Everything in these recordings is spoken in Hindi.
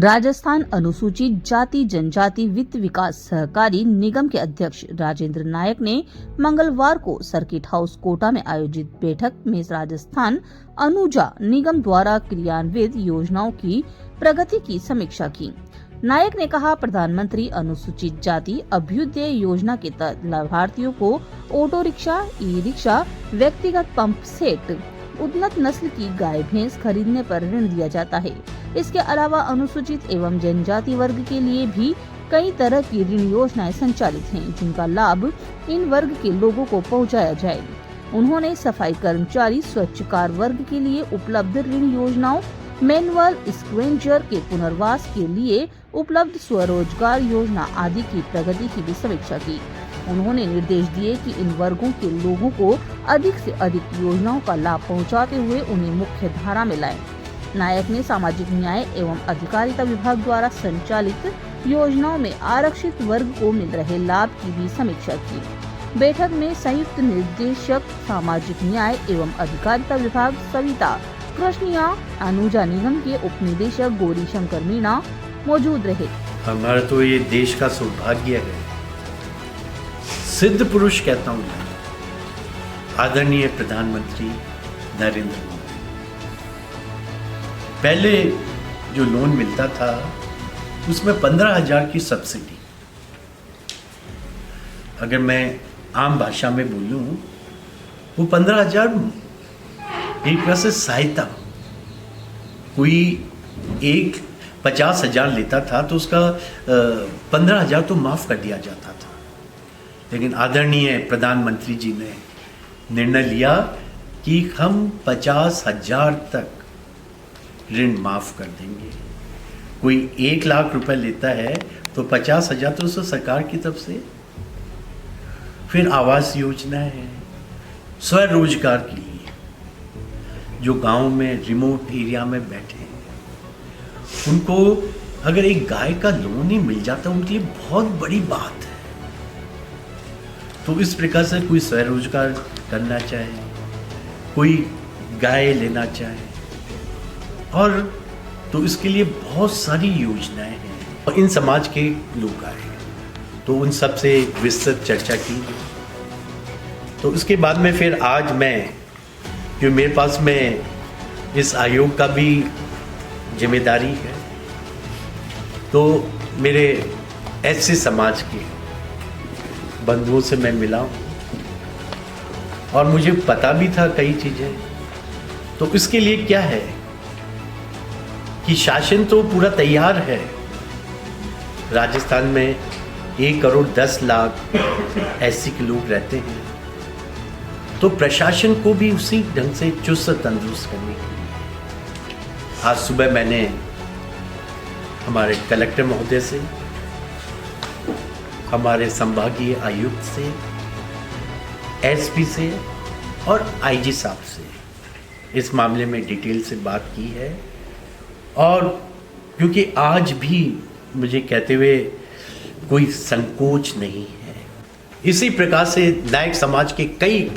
राजस्थान अनुसूचित जाति जनजाति वित्त विकास सहकारी निगम के अध्यक्ष राजेंद्र नायक ने मंगलवार को सर्किट हाउस कोटा में आयोजित बैठक में राजस्थान अनुजा निगम द्वारा क्रियान्वित योजनाओं की प्रगति की समीक्षा की। नायक ने कहा, प्रधानमंत्री अनुसूचित जाति अभ्युदय योजना के तहत लाभार्थियों को ऑटो रिक्शा, ई रिक्शा, व्यक्तिगत पंप सेट, उन्नत नस्ल की गाय भैंस खरीदने पर ऋण दिया जाता है। इसके अलावा अनुसूचित एवं जनजाति वर्ग के लिए भी कई तरह की ऋण योजनाएं संचालित हैं, जिनका लाभ इन वर्ग के लोगों को पहुंचाया जाए। उन्होंने सफाई कर्मचारी, स्वच्छ कार वर्ग के लिए उपलब्ध ऋण योजनाओं, मैनुअल स्क्वेंजर के पुनर्वास के लिए उपलब्ध स्वरोजगार योजना आदि की प्रगति की भी समीक्षा की। उन्होंने निर्देश दिए कि इन वर्गों के लोगों को अधिक से अधिक योजनाओं का लाभ पहुंचाते हुए उन्हें मुख्य धारा में लाएं। नायक ने सामाजिक न्याय एवं अधिकारिता विभाग द्वारा संचालित योजनाओं में आरक्षित वर्ग को मिल रहे लाभ की भी समीक्षा की। बैठक में संयुक्त निर्देशक सामाजिक न्याय एवं अधिकारिता विभाग सविता कृष्णिया, अनुजा निगम के उप निदेशक गौरी शंकर मीणा मौजूद रहे। हमारा तो ये देश का सौभाग्य है, सिद्ध पुरुष कहता हूँ मैं, आदरणीय प्रधानमंत्री नरेंद्र मोदी। पहले जो लोन मिलता था उसमें 15,000 की सब्सिडी, अगर मैं आम भाषा में बोलूं वो 15,000 एक तरह से सहायता। कोई एक 50,000 लेता था तो उसका 15,000 तो माफ कर दिया जाता था। लेकिन आदरणीय प्रधानमंत्री जी ने निर्णय लिया कि हम 50,000 तक ऋण माफ कर देंगे। कोई 1 लाख रुपए लेता है तो 50,000 तो उसको सरकार की तरफ से। फिर आवास योजना है स्वरोजगार के लिए, जो गांव में रिमोट एरिया में बैठे हैं उनको अगर एक गाय का लोन ही मिल जाता उनके लिए बहुत बड़ी बात है। तो इस प्रकार से कोई स्वरोजगार करना चाहे, कोई गाय लेना चाहे, और तो इसके लिए बहुत सारी योजनाएं हैं और इन समाज के लोग आए तो उन सब से विस्तृत चर्चा की। तो इसके बाद में फिर आज मैं, जो मेरे पास में इस आयोग का भी जिम्मेदारी है, तो मेरे एससी समाज के बंधुओं से मैं मिला हूँ और मुझे पता भी था कई चीज़ें। तो इसके लिए क्या है कि शासन तो पूरा तैयार है। राजस्थान में 1,10,00,000 एससी के लोग रहते हैं, तो प्रशासन को भी उसी ढंग से चुस्त तंदुरुस्त करने के लिए आज सुबह मैंने हमारे कलेक्टर महोदय से, हमारे संभागीय आयुक्त से, एसपी से और आईजी साहब से इस मामले में डिटेल से बात की है। और क्योंकि आज भी मुझे कहते हुए कोई संकोच नहीं है, इसी प्रकार से नायक समाज के कई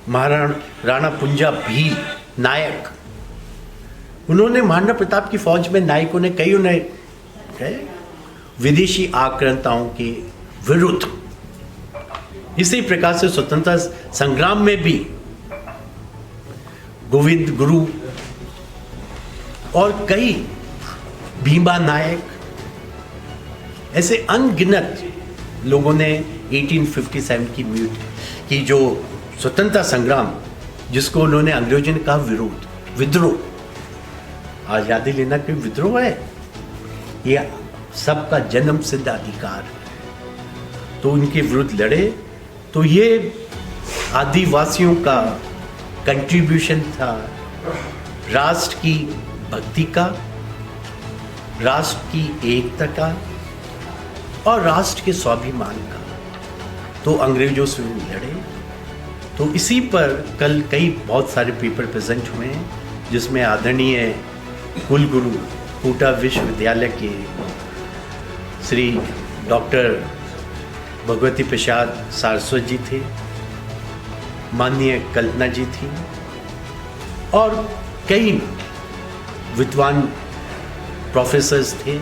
महाराणा राणा पुंजा भी नायक, उन्होंने महाराणा प्रताप की फौज में नायकों ने कई विदेशी आक्रांताओं के विरुद्ध, इसी प्रकार से स्वतंत्रता संग्राम में भी गोविंद गुरु और कई भीमा नायक, ऐसे अनगिनत लोगों ने 1857 की जो स्वतंत्रता संग्राम, जिसको उन्होंने अंग्रेजों ने कहा विरोध, विद्रोह, आजादी लेना कोई विद्रोह है, ये सबका जन्म सिद्ध अधिकार है। तो उनके विरुद्ध लड़े। तो ये आदिवासियों का कंट्रीब्यूशन था राष्ट्र की भक्ति का, राष्ट्र की एकता का और राष्ट्र के स्वाभिमान का। तो अंग्रेजों से लड़े। तो इसी पर कल कई बहुत सारे पेपर प्रेजेंट हुए हैं, जिसमें आदरणीय कुलगुरु कोटा विश्वविद्यालय के श्री डॉक्टर भगवती प्रसाद सारस्वत जी थे, माननीय कल्पना जी थी और कई विद्वान प्रोफेसर्स थे,